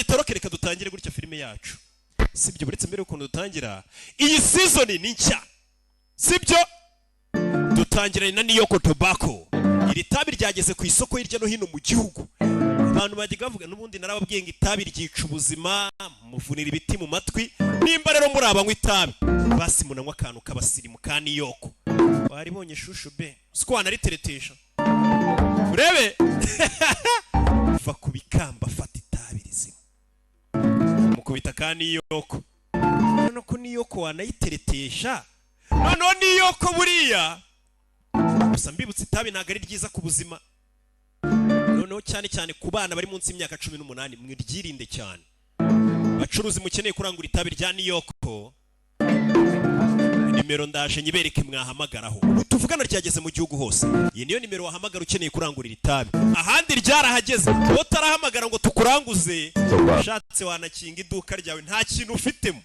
bahita reka dutangire gutya filime yacu. Sibyo buretse mbere ukuntu dutangira iyi season ni nshya. Sibyo dutangiranye na Niyoko Tobacco. Iri tabi ryageze ku isoko hirya no hino mu gihugu. Abantu bagiye bavuga n'ubundi narababwiye ngo itabi ryica ubuzima, muvunira ibiti mu matwi. Nimba rero muri abanywa itabi basi munanywa akantu k'abasirimu ka Niyoko. Waribonye shushu be siko wanariteretesha urebe va kubikamba fata itabi rizima mukubita ka Niyoko none ko Niyoko wanayiteretesha none Niyoko buriya gusa mbibutse itabi ntago ari ryiza ku buzima none cyane ku bana bari munsi y'imyaka 18 mwiryirinde cyane bacuruzi mukeneye kurangura itabi rya Niyoko nimero ndaje nyibereke mwahamagaraho tuvugana ryageze mu gihugu hose iyi niyo nimero wahamagara ukeneye kurangurira itabi ahandi ryarahageze utarahamagara ngo tukuranguze ushatse wanakinga iduka ryawe nta kintu ufitemo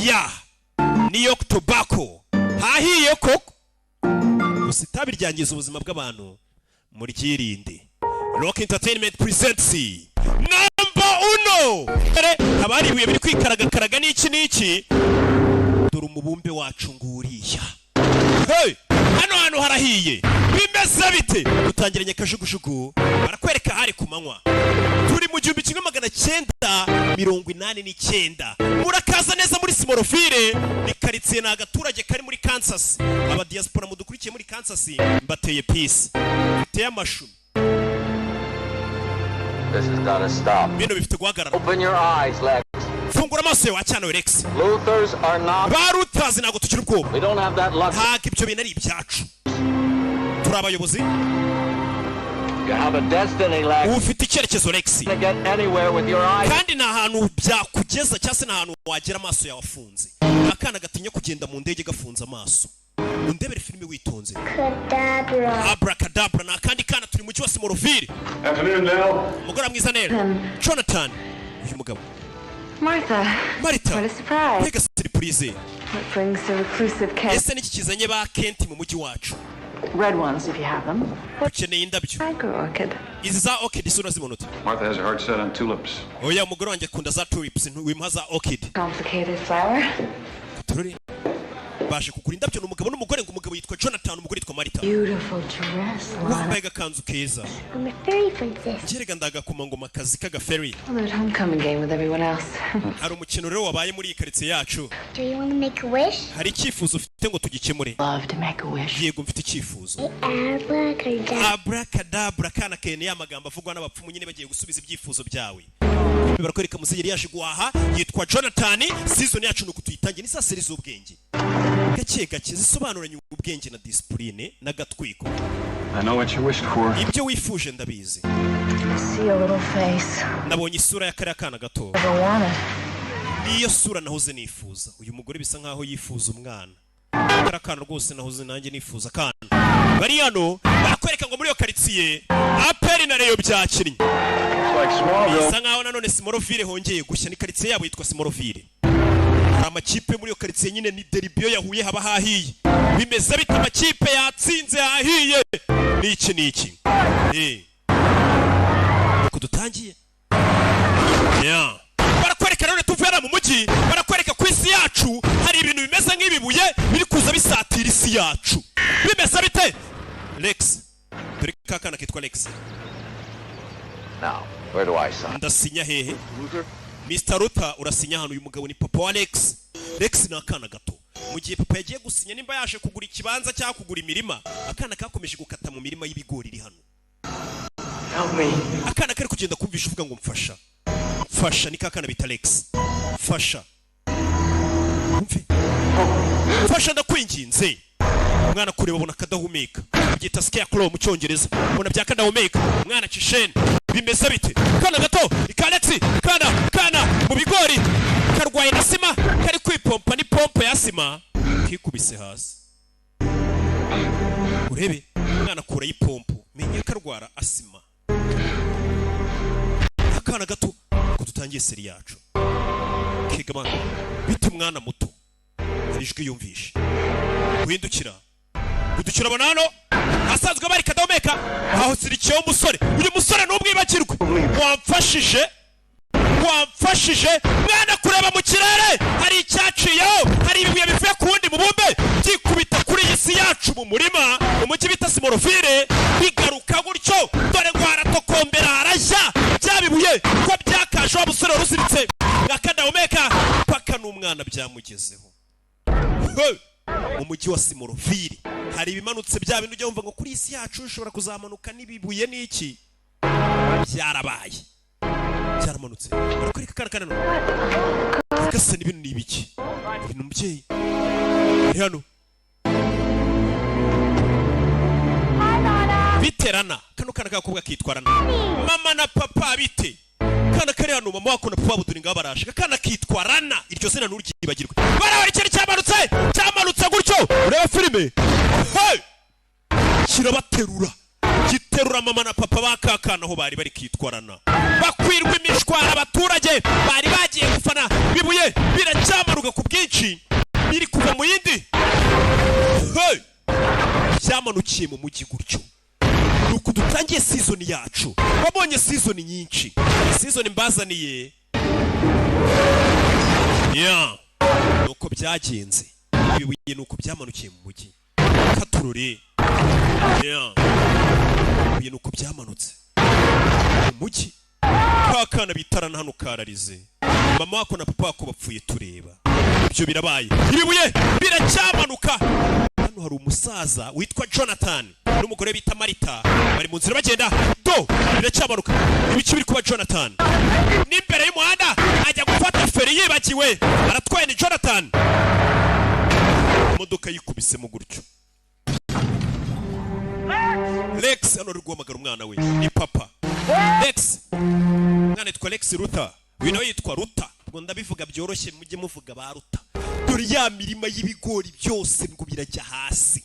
ya Niyoko Tobacco hahiye koko gusa itabi ryangiza ubuzima bw'abantu muri kirinde Rock Entertainment presents number 1 abari buye biri kwikaraga n'iki dore umubumbe wacu nguriya hey hano harahiye bimeze bite utangiranye kajugujugu barakwereka hari kumanywa turi mu 1989 murakaza neza muri Simorofire ni karitsiye na agaturage kari muri Kansas aba diaspora mudukurikiye muri Kansas mbateye peace biteye amashumi. This has got to stop. Open your eyes, Lex. Fungura amaso yawe cyane Rex. Luthers are not. Barutazi nago tukiri ubwoba. We don't have that luck. Ntabwo ibyo bintu ari ibyacu. Turi abayobozi. You have a destiny, Lex. Ufite icyerekezo Rex. You can't get anywhere with your eyes. Kandi nta hantu byakugeza cyangwa se nta hantu wagera amaso yawe afunze. Akana gatinya kugenda mu ndege gafunze amaso. Undebere filime witonze. Abracadabra na kandi kana turi mu cyo Simorofire. Afternoon, Dell. Mugora mwiza nera. Jonathan. Uyu mugabo. Martha. What a surprise. Mega surprise. What brings the reclusive Kent? Ese niki kizanye ba Kent mu mujyi wacu? Red ones if you have them. Ukeneye indabyo. Tiger orchid. Izi za orchid sura zibonute. Martha has a hard set on tulips. Oya mugoro wanjye akunda za tulips wimuha za orchid. Complicated flower. Tururi. Baje kugura indabyo n'umugabo n'umugore ngo umugabo yitwa Jonathan umugore yitwa Martha. Beautiful dress. Wambaye gakanzu keza. I'm a fairy princess. Jerega ndagakuma ngo makazi kaga fairy. Well, that homecoming game with everyone else. Hari umukino rero wabaye muri iyi karitsiye yacu. Do you want to make a wish? Hari icyifuzo ufite ngo tugikemure. Love to make a wish. Yego mfite icyifuzo. Abracadabra. Kana kene ya magambo avugwa n'abapfumu nyine bagiye gusubiza ibyifuzo byawe. Barakwereka musenyeri yaje guhaha yitwa Jonathan season yacu nuko tuyitangiye ni saseri z'ubwenge. Gake zisobanuranye ubwenge na discipline na gatwiko. I know what you wished for. Ibyo wifuje ndabizi. See a little face. Nabonye isura ya kare kana gato. Never wanted. Niyo sura nahoze nifuza. Uyu mugore bisa nkaho yifuza umwana. Kare kana rwose nahoze nanjye nifuza kana. Bari hano barakwereka ngo muri yo karitsiye aperi na Reyo byakinnye. Bisa nkaho nanone Simorofire hongeye gushya ni karitsiye yabo yitwa Simorofire. Amakipe muri yo karitsiye nyine ni deribyo yahuye haba hahiye bimeze bita amakipe yatsinze hahiye niki kudutangiye barakwereka none tuvera mu mujyi barakwereka ku isi yacu hari ibintu bimeze nk'ibibuye biri kuza bisatira isi yacu bimeze bite Lex dore kakana kitwa Lex. Now, where do I sign? Ndasinya hehe Mr. Ruta urasinya hano uyu mugabo ni papa wa Lex. Lex ni akana gato. Mu gihe papa yagiye gusinya nimba yaje kugura ikibanza cyangwa kugura imirima, akana kakomeje gukata mu mirima y'ibigori iri hano. Help me. Akana kari kugenda kumvisha uvuga ngo mfasha. Mfasha ni kakana bita Lex. Mfasha. Mfasha ndakwinginze. Umwana kureba bona kadahumeka. Byita scarecrow mu cyongereza. Bona byakadahumeka. Umwana cishene. Bimeze bite? Kana gato, ikalexi, kana mu bigori. Karwaye na sima, kari kwipompa ni pompe ya sima. Kikubise hasi. Urebe, umwana kura y'ipompo. Menye karwara asima. Akana gato ko tutangiye seri yacu. Kigama bite umwana muto. Ijwi yumvishe. Windukira banano asanzwe bari kadahumeka aho sirikiye umusore uyu musore n'ubwibakirwe wamfashije mwana kureba mu kirere hari icyaciyeho hari ibibuye bivuye ku wundi mubumbe byikubita kuri iyi si yacu mu murima umujyi bita Simorofire bigaruka gutyo dore ngo haratokombera harashya bya bibuye ko byakaje wa busore ruziritse ngakadahumeka paka n'umwana byamugezeho mu mujyi wa Simorofire hari ibimanutse bya bintu ujya wumva ngo kuri iyi si yacu ushobora kuzamanuka n'ibibuye n'iki byarabaye cyaramanutse ariko kana gasa n'ibintu n'ibiki ibintu umubyeyi hano biterana kano kana kakobwa kitwarana mama na papa bite kana kari hano mama wako na papa buduri ngaba barashika kana kitwarana iryo zina n'uryibagirwe barawe cyari cyamanutse gutyo ureba filime kirabaterura giterura mama na papa bakakana aho bari kitwarana bakwirwa imishwara abaturage bari bagiye gufana bibuye biracyamaruka ku bwinshi biri kuva mu yindi byamanukiye mu mujyi gutyo nuko dutangiye season yacu wabonye season nyinshi season mbazaniye nuko byagenze bibuye nuko byamanukiye mu mujyi katurore bibuye nuko byamanutse mu mujyi kakana bitarana hano kararize mama wako na papa wako bapfuye tureba ibyo birabaye ibibuye biracyamanuka hano hari umusaza witwa Jonathan n'umugore bita Marita bari mu nzira bagenda biracyamanuka ibiki biri kuba Jonathan n'imbere y'umuhanda ajya gufata feri yibagiwe aratwaye ni Jonathan imodoka yikubisemo gutyo Lex hano rwamagara umwana we ni papa Lex mwana yitwa Lex Ruta uyu nawe yitwa Ruta ngo ndabivuga byoroshye mujye muvuga ba Ruta dore ya mirima y'ibigori byose ngo birajya hasi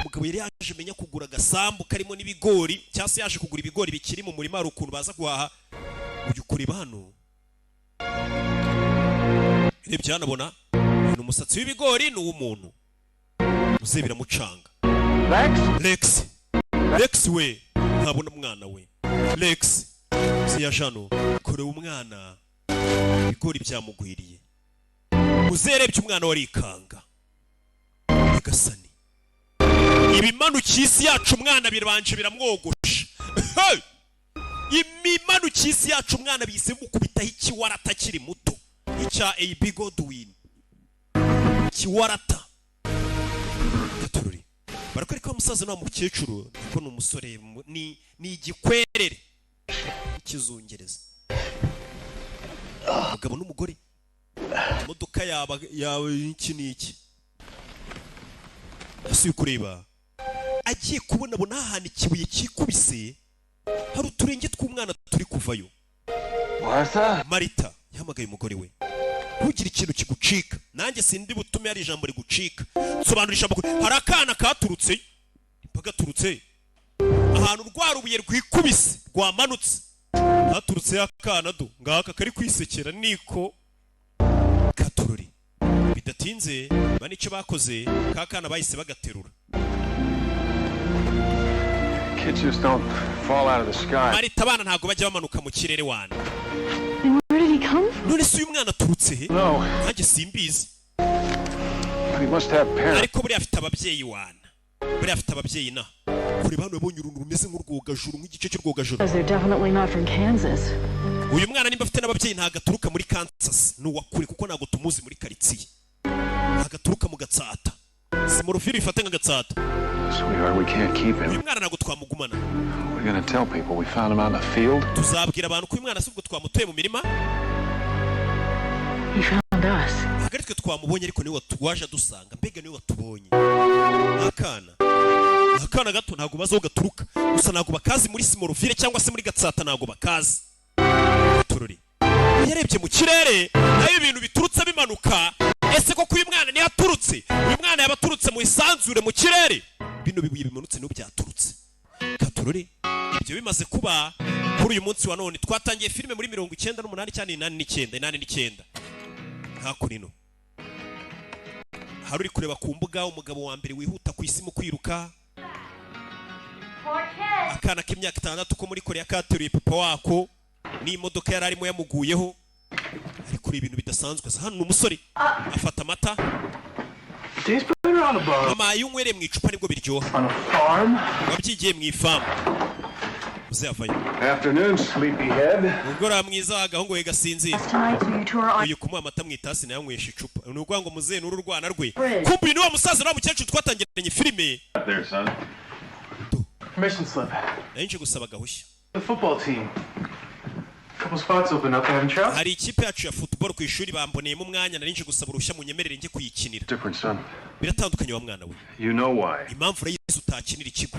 umugabo yari yaje menya kugura agasambu karimo n'ibigori cyase yaje kugura ibigori bikiri mu murima ari ukuntu baza guhaha uyu kureba hano rebye hanabona ni umusatsi w'ibigori ni uw'umuntu muze biramucanga Lex we ntabona umwana we Lex siyajano kore umwana ibigori byamugwiriye muzerebye umwana warikanga bigasani ibimanukiye isi yacu umwana birabanje biramwogosha imimanukiye isi yacu umwana bise mukubitaho ikiwarata kiri muto icya AB Godwin ikiwarata gatururi barakwereka umusaza na mukecuru niko n'umusore ni igikwerere ikizungereza umugabo n'umugore imodoka yawe iki asuye kureba agiye kubona ahantu ikibuye kikubise hari uturenge tw'umwana turi kuvayo Marita yahamagaye umugore we ntugire ikintu kigucika nanjye sindi butume hari ijambo rigucika sobanura ijambo hari akana katurutse pagaturutse ahantu rwarubuye rwikubise rwamanutse haturutse akana ngaka kari kwisekera niko katururi bidatinze banicyo bakoze kakana bahise bagaterura Kids just don't fall out of the sky. Marita abana ntago bajya bamanuka mu kirere wana Where did he come from? none se uyu mwana aturutse he nanjye simbizi He must have parents. ariko buriya afite ababyeyi wana buriya afite ababyeyi na kuri bano babonye uruntu rumeze nk'urwogajuru nk'igice cy'urwogajuru Because they're definitely not from Kansas. uyu mwana nimba afite n'ababyeyi ntago aturuka muri Kansas ni uwakure kuko ntago tumuzi muri karitsiye ntago aturuka mu Gatsata Simorofire ifate nka Gatsata Sweetheart, we can't keep him. uyu mwana ntago twamugumana We're gonna tell people we found him out in the field. tuzabwira abantu ko uyu mwana subwo twamutuye mu mirima He found us. ntago ari twe twamubonye ariko niwe waje dusanga mbega niwe watubonye akana gato ntago bazaho gaturuka gusa ntago bakazi muri Simorofire cyangwa se muri Gatsata ntago bakazi tururi yarebye mu kirere nayo ibintu biturutse bimanuka ese koko uyu mwana ni yaturutse uyu mwana yabaturutse mu isanzure mu kirere bino bibuye bimanutse no byaturutse katururi ibyo bimaze kuba kuri uyu munsi wa none twatangiye filime muri 98 cyane 89 hakurino hari uri kureba ku mbuga umugabo wa mbere wihuta ku isi mu kwiruka akana k'imyaka 6 ko muri Korea kateruye papa wako n'imodoka yari arimo yamuguyeho ari kuri ibintu bidasanzwe. Hano umusore afata amata mama yunywere mu icupa nibwo biryoha. Wabyigiye mu ifamu uzavayo. Afternoon, sleepyhead. Ugora mwiza agahungu we gasinzira. Uyu kumuha amata mu itasi nayo nywesha icupa. Nubwo ngo muze nuru rwana rwe. Kumbi ni wa musaza na mukecuru twatangiranye filime. There, son. Permission slip. Nje gusaba gahushya. The football team. Couple spots open up, haven't you? Hari ikipe yacu ya football ku ishuri bamboneyemo umwanya nari nje gusaba urushya munyemerere nje kuyikinira. Different, son. Biratandukanye wa mwana we. You know why. Impamvu rero utakinira ikigo.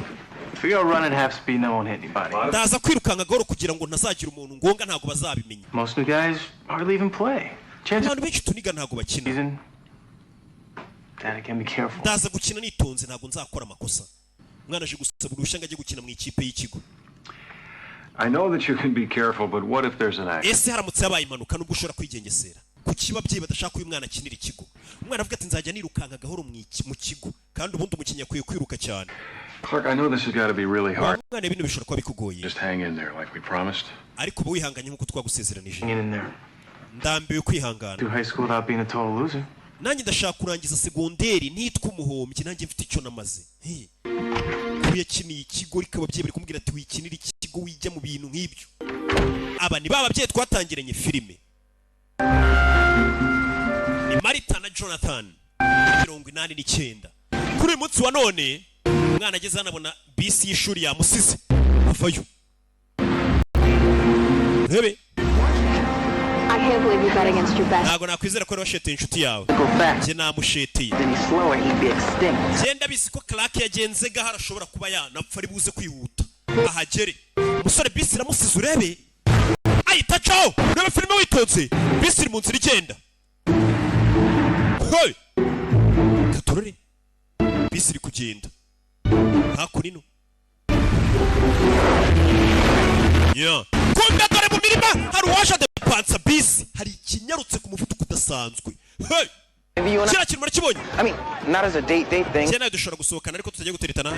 If we go running half speed, no one hit anybody. Ndaza kwirukanka gahoro kugira ngo ntazagira umuntu ngonga ntago bazabimenya. Most new guys hardly even play. Chances Abantu benshi tuniga ntago bakina. season. Daddy can be careful. Ndaza gukina nitonze ntago nzakora amakosa. Mwana aje gusaba urushya ngaje gukina mu ikipe y'ikigo. I know that you can be careful, but what if there's an accident? Ese haramutse yabaye impanuka nubwo ushobora kwigengesera. Kuki ababyeyi badashaka uyu mwana akinira ikigo? Umwana avuga ati nzajya nirukanka gahoro mu kigo kandi ubundi umukinnyi akwiye kwiruka cyane. Clark, I know this has got to be really hard. Mwana ibintu bishobora kuba bikugoye. Just hang in there like we promised. Ariko uba wihanganye nk'uko twagusezeranije. Hanging in there. Ndambiwe kwihangana. Do high school without being a total loser. Nanjye ndashaka kurangiza segonderi nitwa umuhombyi nanjye mfite icyo namaze. Yakiniye ikigo rikaba ababyeyi bari kumubwira ati wikinira ikigo wijya mu bintu nk'ibyo. Aba ni bababyeyi twatangiranye filime. Ni Marita na Jonathan 89. Kuri uyu munsi wa none umwana ageze anabona bisi y'ishuri yamusize avayo. Rebe I can't believe you bet against your best. ntago nakwizera ko washete inshuti yawe. Go fast. Je namushetiye. Then he's slower, he'd be extinct. Genda bisi ko Clark yagenze gahara ashobora kuba yanapfa ari buze kwihuta. Ahagere. Umusore bisi iramusize urebe. Ayita ciao. Urebe filime witonze. Bisi iri mu nzira igenda. Hey! Katorore. Bisi iri kugenda. Hakurino. Yeah. Kumbe dore mu mirima hari uwaje adepansa bisi. Hari ikinyarutse ku muvuduko udasanzwe. Hey! Maybe you and Kira kintu murakibonye. I mean, not as a date thing. Cyane dushobora gusohokana ariko tutajya guteretana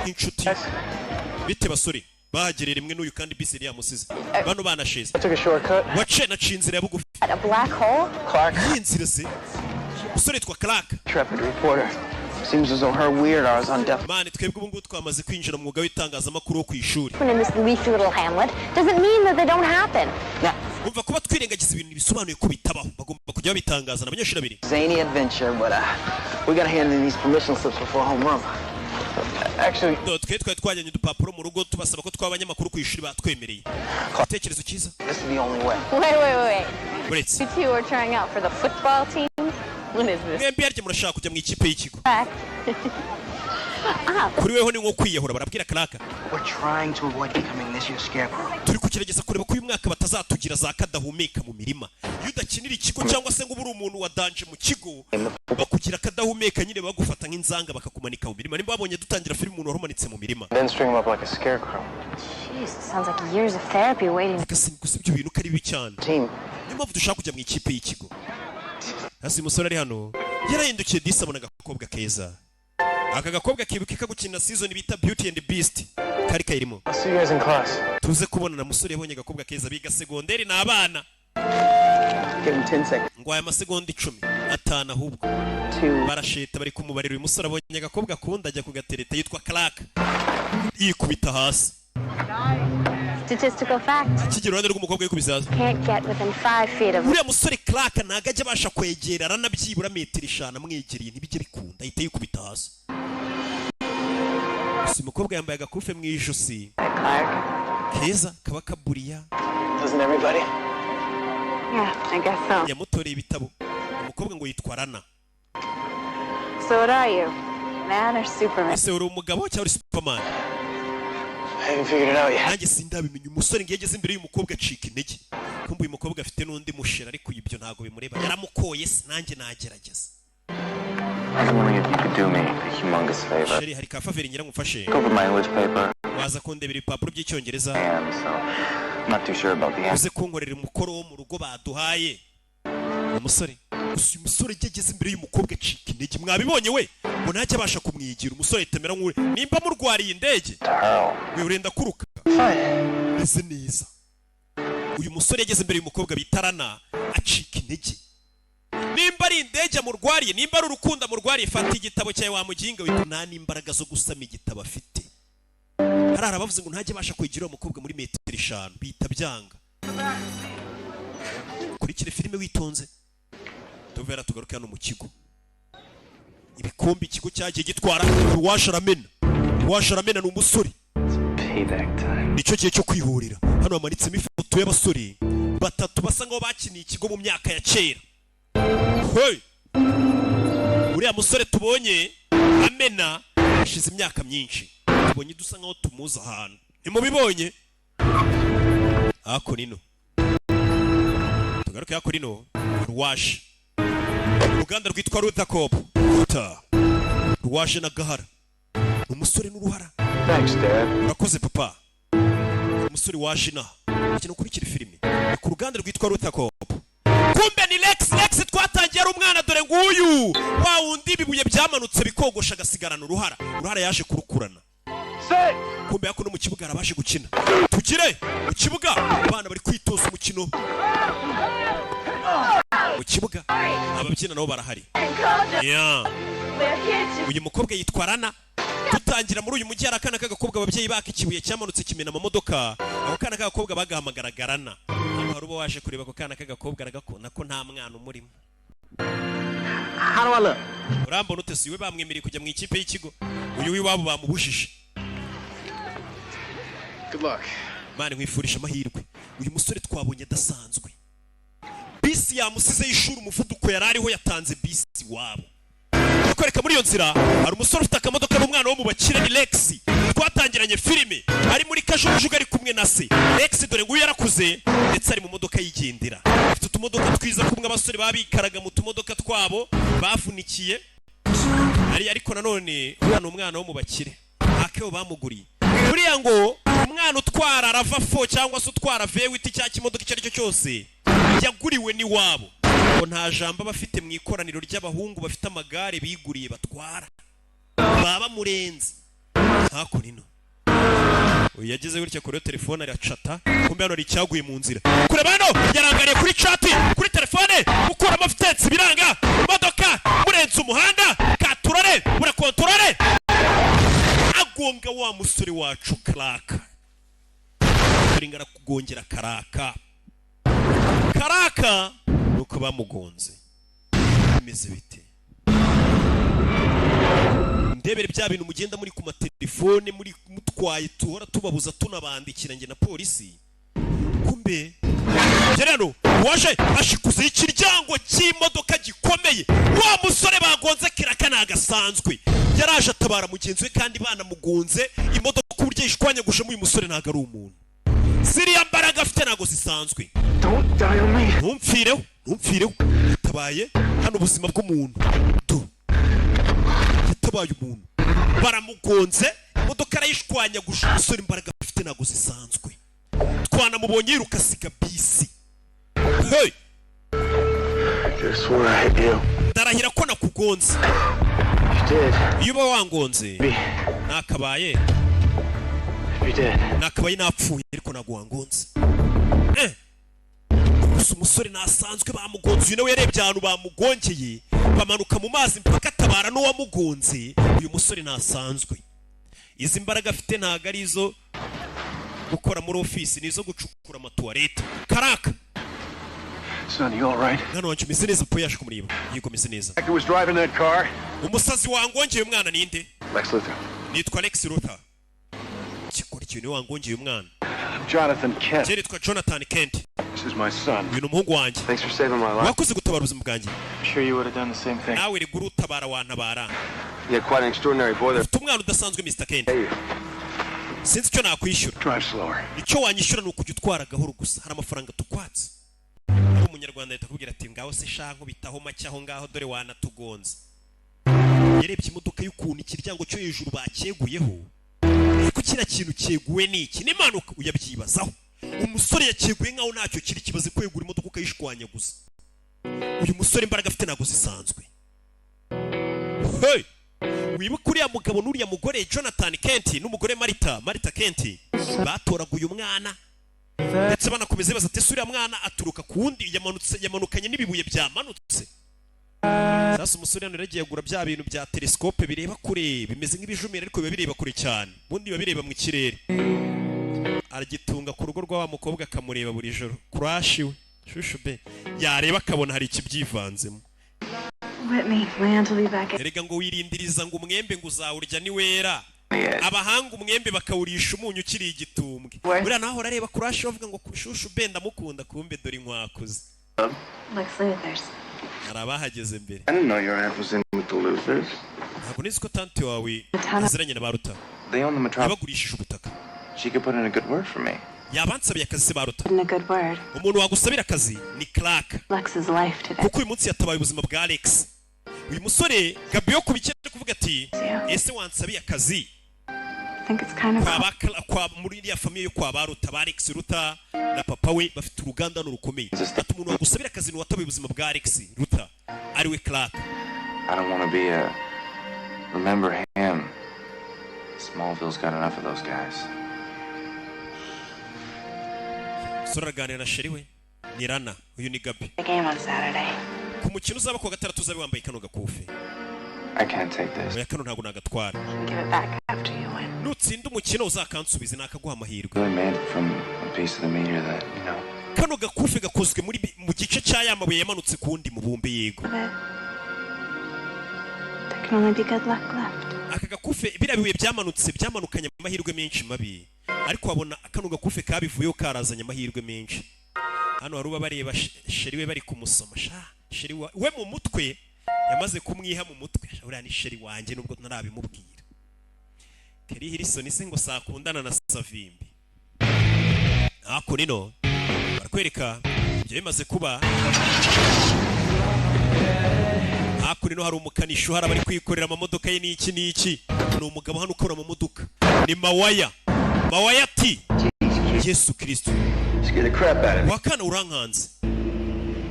nk'inshuti. Bite basore bahagerera imwe n'uyu kandi bisi yari yamusize. Bano banasheze. I took a shortcut. Wace na cinzira ya bugufi. A black hole? Clark, Yinzira se. Usore twa Clark. intrepid reporter. Seems as though her weird hours on death. Mane twebwe ubu ngubu twamaze kwinjira mu mwuga w'itangazamakuru wo ku ishuri. In this leafy little hamlet doesn't mean that they don't happen. Now, Umva kuba twirengagiza ibintu bisobanuye ko bitabaho. Bagomba kujya babitangaza n'abanyeshuri babiri. zany adventure, but we gotta hand in these permission slips before homeroom. Actually, Twe twajyanye udupapuro mu rugo tubasaba ko tw'abanyamakuru ku ishuri batwemereye. Igitekerezo cyiza. this is the only way. Wait. Uretse. You two are trying out for the football team? What is this? Mwembi harya murashaka kujya mu ikipe y'ikigo. Back. Kuri weho ni nko kwiyahura barabwira Clark. We're trying to avoid becoming this year's scarecrow. Turi kugerageza kureba ko uyu mwaka batazatugira za kadahumeka mu mirima. Iyo udakinira ikigo cyangwa se ngo uburi umuntu wa danje mu kigo bakugira kadahumeka nyine bagufata nk'inzanga bakakumanika mu mirima. Nimba babonye dutangira filime umuntu warumanitse mu mirima. Then string him up like a scarecrow. Jeez, sounds like years of therapy waiting. Gusa ibyo bintu kari bibi cyane. Team. Niyo mpamvu dushaka kujya mu ikipe y'ikigo. Hasi umusore ari hano yarahindukiye disi abona agakobwa keza. Aka gakobwa kibuka gukina season bita Beauty and the Beast. Kari kayirimo. I'll see you guys in class. Tuze kubona na musore yabonye agakobwa keza biga segonderi n'abana. Give him 10 seconds. Ngo aya masegonda 10 atana ahubwo. 2. Barasheta bari kumubarira uyu musore abonye agakobwa kundi ajya kugatereta yitwa Clark. Yikubita hasi. Statistical fact. Kigero ruhande rw'umukobwa yikubise hasi. Can't get within 5 feet of Uriya musore Clark ntago ajya abasha kwegera aranabyibura metero 5 amwegereye ntibijye bikunda ahita yikubita hasi. Si umukobwa yambaye agakufe mu ijosi. Clark. Keza kaba kaburiya. Doesn't everybody? Yeah, I guess so. Yamutoreye ibitabo. Umukobwa ngo yitwa Rana. So what are you? Man or Superman? Ese uri umugabo cyangwa uri Superman? I haven't figured it out yet. Nanjye sindabimenya umusore ngiye ageze imbere y'umukobwa acika intege. Kumbe uyu mukobwa afite n'undi mushera ariko ibyo ntago bimureba. Yaramukoye se nanjye nagerageza. I was wondering if you could do me a humongous favor. Sheri hari ka faveri nyiramufashe. Go over my English paper. Waza kundebera ibipapuro by'icyongereza. And so, I'm not too sure about the answer. Uze kunkorera umukoro wo mu rugo baduhaye. Umusore. Gusa uyu musore ageze imbere y'umukobwa acika intege. Mwabibonye we? ngo ntajya abasha kumwigira. Umusore yitemera nk'uri nimba murwariye indege we urenda kuruka ese neza. Uyu musore yageze imbere y'umukobwa bitarana acika intege. Nimba ari indege murwariye, nimba ari urukundo murwariye, fata igitabo cyawe wa muginga we, nta n'imbaraga zo gusama igitabo afite. Harara bavuze ngo ntajya abasha kwigira umukobwa muri metero 5 bita byanga. Kurikire filime witonze. Tuvera tugaruka hano mu kigo. Ibikombe ikigo cyagiye gitwara Rwasharamena ni umusore. Nicyo gihe cyo kwihurira. Hano hamanitsemo ifoto y'abasore batatu basa ngaho bakiniye ikigo mu myaka ya kera. Hey! Uriya musore tubonye Amena ashize imyaka myinshi. Tubonye dusa ngaho tumuza ahantu. Nimubibonye? Ako nino. Tugaruke ako nino. Rwash. Uruganda rwitwa Rutacop. Rwaje na Gahara. Umusore n'uruhara. Thanks, Dad. Urakoze papa. Umusore waje na. Akino kurikira filime. Ku ruganda rwitwa Rutacop. Kumbe ni Lex twatangiye ari umwana dore nguyu. Wa wundi bibuye byamanutse bikogosha gasigarana uruhara. Uruhara yaje kurukurana. Kumbe yako no mu kibuga arabashe gukina. Tugire mu kibuga abana bari kwitoza umukino. Mu kibuga ababyina nabo barahari. Uyu mukobwa yitwarana. Dutangira muri uyu mujyi arakana k'agakobwa ababyeyi baka ikibuye cyamanutse kimena amamodoka. Ako kana k'agakobwa bagahamagaragarana. Hano hari ubo waje kureba ko kana k'agakobwa aragakona ko nta mwana umurimo. How do I look? Urambona utese iwe bamwemereye kujya mu ikipe y'ikigo. Uyu wiwabo bamubujije. Good luck. Mane nkwifurisha amahirwe. Uyu musore twabonye adasanzwe. Bisi yamusize y'ishuri umuvuduko yarariho yatanze bisi wabo. Kwereka muri iyo nzira hari umusore ufite akamodoka n'umwana wo mu bakire ni Lex. Twatangiranye filime ari muri kajugujugu ari kumwe na se. Lex dore nguyu yarakuze ndetse ari mu modoka yigendera. Afite utumodoka twiza kumwe abasore babikaraga mu tumodoka twabo bavunikiye. Ariko nanone umwana wo mu bakire. Akeo bamuguriye. Buriya ngo umwana utwara Rava 4 cyangwa se utwara V8 cya kimodoka icyo ari cyo cyose yaguriwe ni wabo. Ngo nta jambo bafite mu ikoraniro ry'abahungu bafite amagare biguriye batwara. Baba murenze. Hako nino. Yageze gutya kuri telefone aracata. Kumbe hano ari cyaguye mu nzira. Kure bano yarangariye kuri chat, kuri telefone, ukora amafitensi biranga. Imodoka murenze umuhanda, katurare, burakontorare. Agonga wa musore wacu Karaka. Turingara kugongera Karaka. Karaka nuko bamugonze. Bimeze bite? Ndebere bya bintu mugenda muri ku matelefone muri mutwaye tuhora tubabuza tunabandikira nge na polisi. Kumbe gerano waje ashikuze ikiryango cy'imodoka gikomeye. Wa musore bagonze Karaka nagasanzwe. Yaraje atabara mugenzi we kandi bana mugonze imodoka uburyo ishwanyaguje mu musore ntago ari umuntu. Ziriya mbaraga afite nago zisanzwe. Don't die on me. Ntumfireho. Tabaye hano ubuzima bw'umuntu. Tabaye umuntu. Baramugonze imodoka arayishwanyaguje umusore imbaraga afite nago zisanzwe. Twanamubonye yiruka siga bisi. Hey! Just swore I hit you. Darahira ko nakugonze. You did. Iyo uba wangonze nakabaye. You did. Nakabaye napfuye ariko naguwangonze. Umusore nasanzwe bamugonze uyu nawe yarebye ahantu bamugongeye bamanuka mu mazi mpaka atabara no wamugonze. Uyu musore nasanzwe. Izi mbaraga afite ntago ari izo gukora muri office nizo gucukura amatuwarete. Karaka. Son, you all right? Nano wancu mise neza po yaje kumuriba. Yego mise neza. Who was driving that car? Umusazi wangongeye umwana ninde? Lex Luthor. Nitwa Lex Luthor. Kikora ikintu wangongeye umwana. Jonathan Kent. Je nitwa Jonathan Kent. This is my son. Uyu umuhungu wanjye. Thanks for saving my life. Wakoze gutabara ubuzima bwanjye. I'm sure you would have done the same thing. Nawe riguru utabara wantabara. You had quite an extraordinary boy there. Umwana udasanzwe Mr. Kent. Hey. Sinzi icyo nakwishyura. Drive slower. Icyo wanyishyura nukujya utwara gahoro gusa. Hari amafaranga tukwatse. Ari umunyarwanda leta kubwira ati ngaho se shanko bitaho make aho ngaho dore wanatugonze. Yarebye imodoka y'ukuntu ikiryango cyo hejuru bakeguyeho. Ariko kira kintu cyeguwe niki? N'impanuka uyabyibazaho. Umusore yakeguye nkaho ntacyo kiri kibaze kwegura imodoka ukayishwanya gusa. Uyu musore imbaraga afite nago zisanzwe. Hey! wibuka uriya mugabo n'uriya mugore Jonathan Kent n'umugore Martha Kent batoraguye umwana ndetse banakomeza baza ati uriya mwana aturuka ku wundi yamanukanye n'ibibuye byamanutse. Sasa umusore hano yaragiye agura bya bintu bya telescope bireba kure bimeze nk'ibijumira ariko biba bireba kure cyane ubundi biba bireba mu kirere. Aragitunga ku rugo rwa mukobwa akamureba buri joro. Crush we shushu be yareba akabona hari ikibyivanzemo. Whitney, my aunt will be back. Erega ngo wirindiriza ngo umwembe ngo uzawurya ni wera. Abahanga umwembe bakawurisha umunyu ukiri igitumbwe. Buriya naho arareba Crush bavuga ngo shushu be ndamukunda kumbe dore inkwakuze. Lex Luthor's. Arabahageze mbere. I didn't know your aunt was in with the Luthors. Ntabwo nizi ko tante wawe aziranye na Baruta. They own the metropolis. Yabagurishije ubutaka. She could put in a good word for me. Yabansabiye akazi Baruta. In a good word. Umuntu wagusabira akazi ni Clark. Lex's life today. Kuko uyu munsi yatabaye ubuzima bwa Alex. Uyu musore Gabio kubikende kuvuga ati ese wansabiye akazi. I think it's kind of kwa muri iriya famille yo kwa Baruta Alex Ruta na papa we bafite uruganda n'urukomeye. Ati umuntu wagusabira akazi ni watabaye ubuzima bwa Alex Ruta ari we Clark. I don't want to be a remember him. Smallville's got enough of those guys. Soraganira na sheri we ni Rana uyu ni Gabi. the game on Saturday. Ku mukino uzaba ku gatandatu uzabe wambaye kano gakufi. I can't take this. Oya kano ntabwo nagatwara. Give it back after you win. Nutsinda umukino uzakansubize nakaguha amahirwe. Really made it from a piece of the meteor that, you know. Kano gakufi gakozwe muri mu gice cya yamabuye yamanutse kundi mubumbe yego. There can only be good luck left. Aka gakufe birabiwe byamanukanye amahirwe menshi mabi. Ariko wabona kano gakufe kabivuyeho karazanye amahirwe menshi. Hano haruba bareba sheri we bari kumusoma sha. Sheri we mu mutwe yamaze kumwiha mu mutwe. Uriya ni sheri wanjye nubwo ntarabimubwira. Kelly Harrison se ngo sakundana na Savimbi. Ako nino barakwereka ibyo bimaze kuba. Ako nino hari umukanishi hari bari kwikorera amamodoka ye n'iki n'iki. Ni umugabo hano ukora mu modoka. Ni Mawaya ati Yesu Kristo. Wakana urankanze.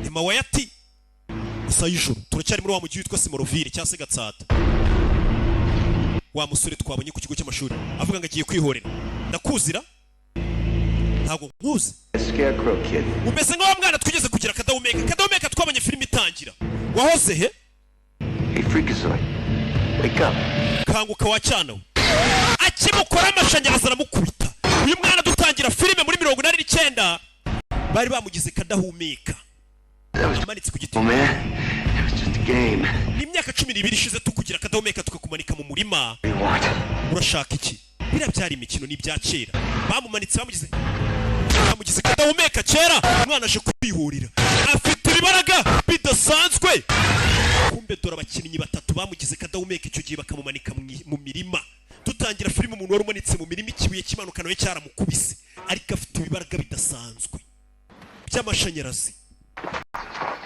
Ni Mawaya ati Sayijuru turacyari muri wa mujyi witwa Simoroville cyangwa se Gatsata. Wa musore twabonye ku kigo cy'amashuri avuga ngo agiye kwihorera. Ndakuzira ntabwo nkuzi. Scarecrow kid. Umeze nka wa mwana twigeze kugira Kadahumeka twabonye filime itangira. Wahoze he? Hey, Freakazoid. Wake up. Kanguka wacyana we. Akimukora amashanyarazi aramukubita. Uyu mwana dutangira filime muri 1989 bari bamugize Kadahumeka. Amanitse ku giti. Oh man, it was just a game. Ni imyaka 12 ishize tukugira Kadahumeka tukakumanika mu murima. What? Urashaka iki? Bira byari imikino ni bya kera. Bamumanitse bamugize Kadahumeka kera umwana aje kwihurira. Afite ibaraga bidasanzwe. Kumbe dora abakinnyi batatu bamugize Kadahumeka icyo gihe bakamumanika mu mirima. Tutangira filime umuntu wari umanitse mu mirima ikibuye kimanuka nawe cyaramukubise. Ariko afite ibaraga bidasanzwe. By'amashanyarazi.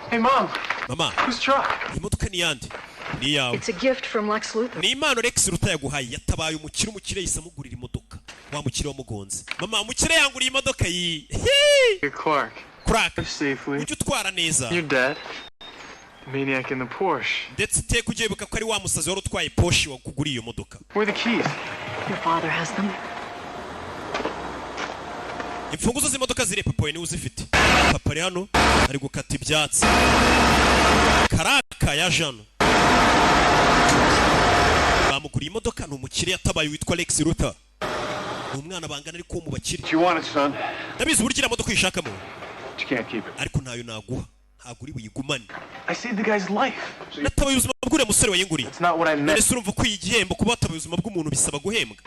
Hey, Mom. Mama. Whose truck? Imodoka ni yandi. Ni yawe. It's a gift from Lex Luthor. Ni impano Lex Luthor yaguhaye yatabaye umukire yisamugurira imodoka. Wa mukire wamugonze. Mama umukire yanguriye imodoka yi. You're Clark. Clark. Safely. Ujye utwara neza. Your dad. The maniac in the Porsche. Ndetse teka ugiye buka ko ari wa musazi wari utwaye Porsche wakuguriye iyo modoka. Where are the keys? Your father has them. Imfunguzo z'imodoka zire papa ni uzifite. Papa ari hano ari gukata ibyatsi. Karaka ya Jano. Bamuguriye imodoka n'umukire yatabaye witwa Lex Luthor. Umwana bangana ariko mu bakire. You want it, son? Ndabizi uburyo ira modoka ishakamo. You can't keep it. Ariko ntayo naguha. Ntaguri buyigumane. I saved the guy's life. Natabaye ubuzima bw'ure musore wayinguriye. It's not what I meant. Ese urumva ko igihembo kuba watabaye ubuzima bw'umuntu bisaba guhembwa.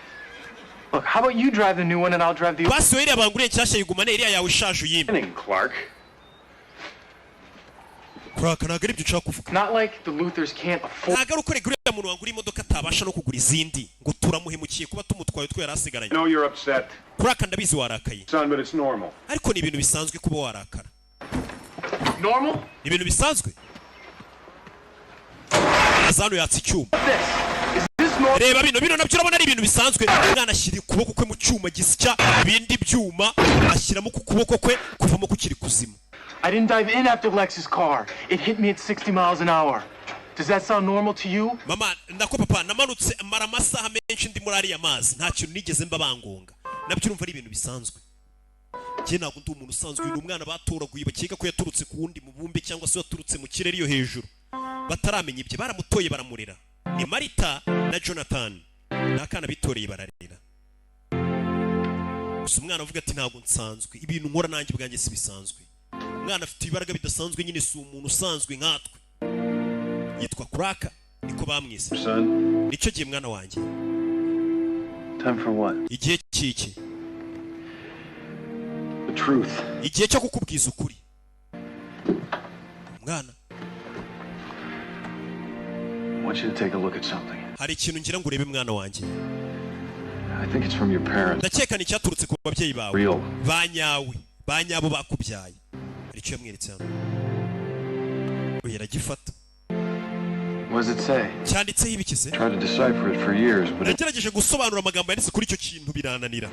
Look, how about you drive the new one and I'll drive the old? Basi iriya banguriye nshyashya yigumane iriya yawe ishaje uyimbe. Clark. Clark ntabwo ari ibyo ushaka kuvuga. Not like the Luthors can't afford. Ntabwo ari uko uriya muntu wanguriye imodoka atabasha no kugura izindi ngo turamuhemukiye kuba tumutwaye utwo yari asigaranye. No, you're upset. Clark ndabizi warakaye. Son, but it's normal. Ariko ni ibintu bisanzwe kuba warakara. Normal? Ni ibintu bisanzwe. Azano yatsi icyuma. Reba bino nabyo urabona ari ibintu bisanzwe. Umwana ashyira ukuboko kwe mu cyuma gisya ibindi byuma ashyiramo ku kuboko kwe kuvamo kukiri kuzima. I didn't dive in after Lex's car. It hit me at 60 miles an hour. Does that sound normal to you? mama ndako papa namanutse mara amasaha menshi ndi muri ariya mazi nta kintu nigeze mba bangonga nabyo urumva ari ibintu bisanzwe njye ntabwo ndi umuntu usanzwe uyu umwana batoraguye bakeka ko yaturutse ku wundi mubumbe cyangwa se yaturutse mu kirere iyo hejuru bataramenya ibyo baramutoye baramurera ni Marita na Jonathan n'akana bitoreye bararera gusa umwana avuga ati ntabwo nsanzwe ibintu nkora nanjye bwanjye si bisanzwe umwana afite ibaraga bidasanzwe nyine si umuntu usanzwe nkatwe yitwa Kuraka niko bamwise nicyo gihe mwana wanjye Time for what? igihe kiki The truth. igihe cyo kukubwiza ukuri mwana I want you to take a look at something. hari ikintu ngira ngo urebe mwana wanjye I think it's from your parents. ndakeka ni cyaturutse ku babyeyi bawe Real. banyabo bakubyaye hari icyo yamweretse hano uyu yaragifata What does it say? cyanditseho ibikize Tried to decipher it for years, but nagerageje gusobanura amagambo yanditse kuri icyo kintu birananira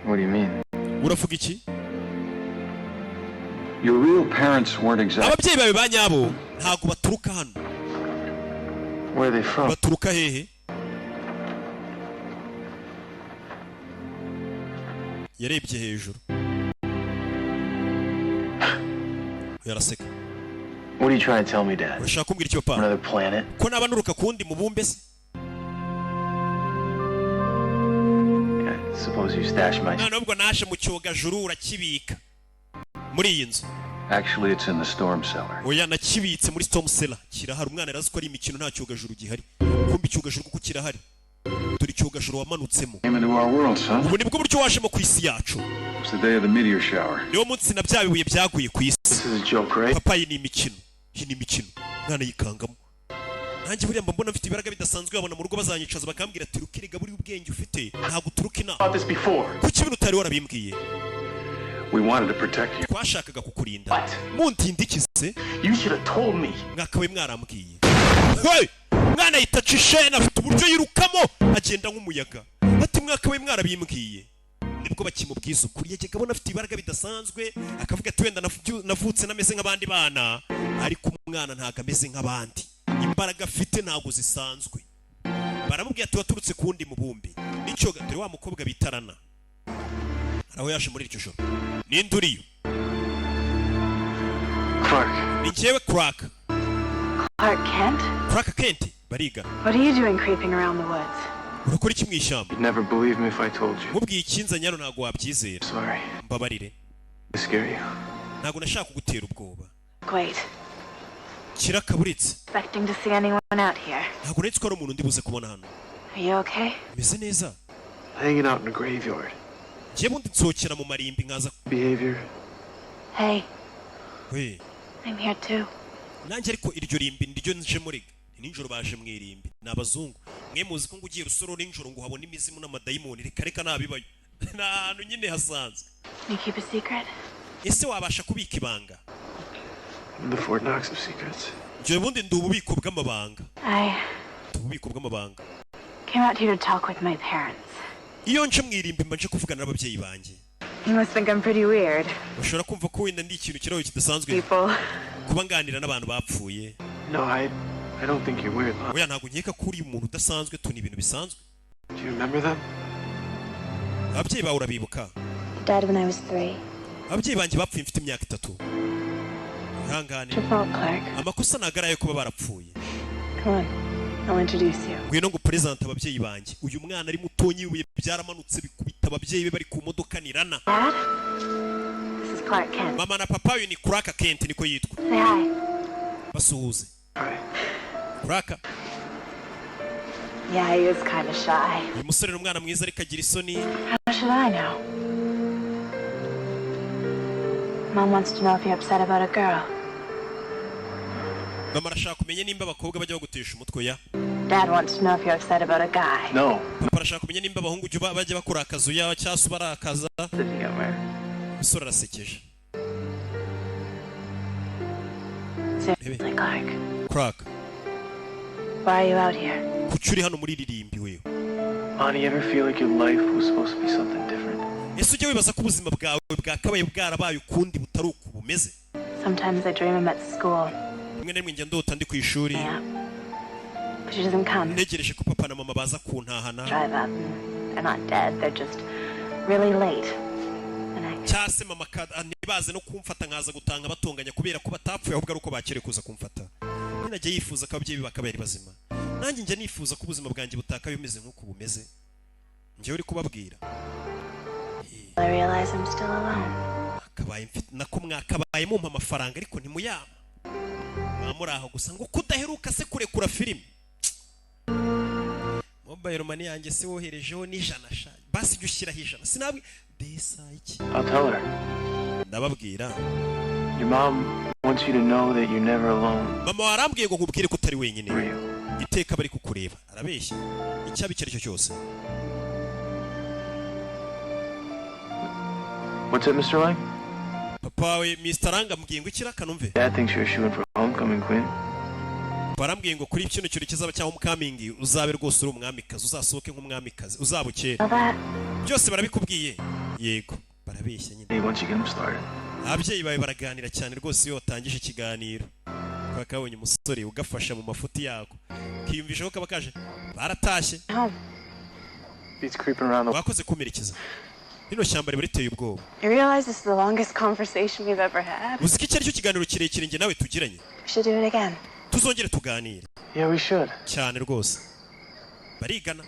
what do you mean? uravuga iki Your real parents weren't exactly. ababyeyi bawe banyabo ntabwo baturuka hano Where are they from? baturuka hehe yarebye hejuru yaraseka What are you trying to tell me, Dad? urashaka kumbwira icyo papa Another planet? ko naba nuruka kundi mubumbe se I suppose you stashed my... none ubwo naje mu cyogajuru urakibika muri iyi nzu Actually, it's in the storm cellar. oya nakibitse muri storm cellar kirahari umwana yarazi ko ari imikino nta cyogajuru gihari kumbi cyogajuru kuko kirahari dore cyogajuru wamanutsemo Came into our world, son. ubu nibwo buryo wajemo ku isi yacu It's the day of the meteor shower. niwo munsi na bya bibuye byaguye ku isi This is a joke, right? papa iyi ni imikino umwana yikangamo nanjye buriya mba mbona mfite ibaraga bidasanzwe babona mu rugo bazanyicaza bakambwira ati rukiriga buri ubwenge ufite ntabwo uturuka inama About this before. kuki ibintu utari warabimbwiye We wanted to protect you. twashakaga kukurinda What? muntindikize You should have told me. mwakabaye mwarambwiye hey mwana yitaca ishene afite uburyo yirukamo agenda nk'umuyaga ati mwakabaye mwarabimbwiye nibwo bakimubwiza ukuri yajyaga abona afite ibaraga bidasanzwe akavuga ati wenda navutse nameze nk'abandi bana ariko umwana ntabwo ameze nk'abandi imbaraga afite ntabwo zisanzwe baramubwiye ati waturutse ku wundi mubumbe nicyo dore wa mukobwa bitarana araho yaje muri iryo joro ninde uriyo Clark. ni njyewe Clark Kent bariga What are you doing creeping around the woods? urakora iki mu ishyamba You'd never believe me if I told you. nkubwiye ikinzanye hano ntabwo wabyizera Sorry. mbabarire I scare you. ntabwo nashaka kugutera ubwoba Wait. kirakaburitse Expecting to see anyone out here. ntabwo nari ko ari umuntu ndi buze kubona hano Are you okay? meze neza Hanging out in a graveyard. njye bundi nsohokera mu marimbi nkaza Behavior. Hey, we I'm here too. nanjye ariko iryo rimbi niryo nje muri nijoro baje mu irimbi ni abazungu mwe muzi ko ngo ugiye rusoro nijoro ngo habone imizimu n'amadayimoni reka nabibayo ni ahantu nyine hasanzwe You keep a secret? ese wabasha kubika ibanga The Fort Knox of secrets. njye bundi ndi ububiko bw'amabanga I ububiko bw'amabanga came out here to talk with my parents. iyo nje mu irimbi mba nje kuvugana n'ababyeyi banjye You must think I'm pretty weird. ushobora kumva ko wenda ndi ikintu kiraho kidasanzwe People. kuba nganira n'abantu bapfuye No, I don't think you're weird, Mom. oya ntabwo nkeka ko uri umuntu udasanzwe tu ni ibintu bisanzwe Do you remember them? ababyeyi bawe urabibuka Died when I was 3. ababyeyi banjye bapfuye mfite imyaka 3 ihangane It's your fault, Clark. amakosa ntabwo ari ayo kuba barapfuye Come on. I'll introduce you. ngwino ngo perezante ababyeyi banjye uyu mwana ari mutonyi ibuye byaramanutse bikubita ababyeyi be bari ku modoka ni Rana Dad? This is Clark Kent. mama na papa uyu ni Clark Kent niko yitwa Say hi. basuhuze Hi. Clark Yeah, he is kind of shy. uyu musore ni umwana mwiza ariko agira isoni How should I know? Mom wants to know if you're upset about a girl. mama arashaka kumenya nimba abakobwa bajya bagutesha umutwe ya Dad wants to know if you're upset about a guy. No. papa arashaka kumenya nimba abahungu bajya bakora akazu yawe cyangwa se barakaza Somewhere. umusore arasekeje Seriously, Clark. Clark Why are you out here? kuki uri hano muri iri rimbi wewe Bonnie, you ever feel like your life was supposed to be something different? ese ujya wibaza ko ubuzima bwawe bwakabaye bwarabaye ukundi butari uku bumeze Sometimes I dream I'm at school. rimwe na rimwe njya ndota ndi ku ishuri But she doesn't come. ntegereje ko papa na mama baza kuntahana Drive up. They're not dead. They're just really late. And I cyangwa se mama ntibaze no kumfata nkaza gutanga batunganya kubera ko batapfuye ahubwo ari uko bakere kuza kumfata. Ninajya yifuza ko ababyeyi bakabari bazima. Nanjye njya nifuza ko ubuzima bwanjye butakaye bumeze nk'uko bumeze. Njye uri kubabwira. realize I'm still alone. Akabaye mfite nako mwakabaye mumpa amafaranga ariko ntimuyama. Mwamuri aho gusa ngo kudaheruka se kurekura filime. Mobile money yanjye se woherejeho n'ijana sha. Basi jya ushyiraho ijana. Sinabwi desa iki. I'll tell her. Ndababwira. Your mom wants you to know that you're never alone. Mama warambwiye ngo nkubwire ko utari For wenyine. you. Iteka bari kukureba. Arabeshya. Icyabi cyo cyose. What's it, Mr. Lang? Papa we Mr. Ranga mbwiye ngo ikiraka numve. Dad thinks you're shooting for homecoming queen. Barambwiye ngo kuri kino cyuri kizaba cya homecoming uzabe rwose uri umwamikazi uzasohoke nk'umwamikazi uzabukera. All that. Byose barabikubwiye. Yego. Barabeshya nyine. Hey, once you get him started. Ababyeyi bawe baraganira cyane rwose iyo watangije ikiganiro. Bakabonye umusore ugafasha mu mafuti yako. Kiyumvisha ko kaba kaje. Baratashye. Home. He's creeping around the. Wakoze kumerekeza. Rino shyamba riba riteye ubwoba. You realize this is the longest conversation we've ever had? Uzi ko iki ari cyo kiganiro kirekire njye nawe tugiranye. We should do it again. Tuzongere tuganire. Yeah, we should. Cyane rwose. Barigana.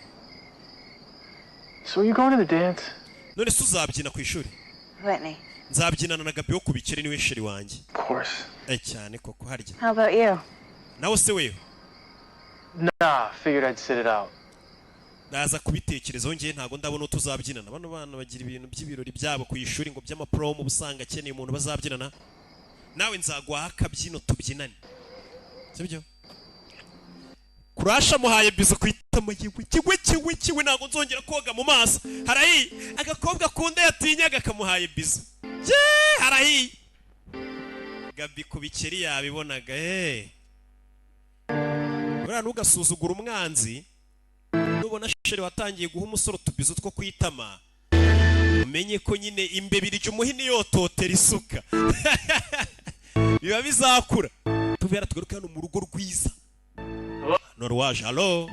So are you going to the dance? None se uzabyina ku ishuri? Whitney, Nzabyinana na Gabi wo ku bikeri niwe sheri wanjye. Of course. Cyane koko harya. how about you? Nawe se wewe? Nah, figured I'd sit it out. Naza kubitekerezaho njye ntago ndabona tuzabyinana. Bano bana bagira ibintu by'ibirori byabo ku ishuri ngo by'amapromo busanga akeneye umuntu bazabyinana. Nawe nzagwaha akabyino tubyinane. Sibyo? Kurasha muhaye bizo kwitama kiwe ntago nzongera koga mu maso. Harayi agakobwa kunda yatinyaga kamuhaye bizo. Harayi. Gabi ku bikeri yabibonaga Buriya ntugasuzugura umwanzi. Nubona sheri watangiye guha umusoro tubizo two kwitama. Umenye ko nyine imbebirije umuhini yototera isuka. Biba bizakura. Tubera tugaruka hano mu rugo rwiza. Norwaje, hallo.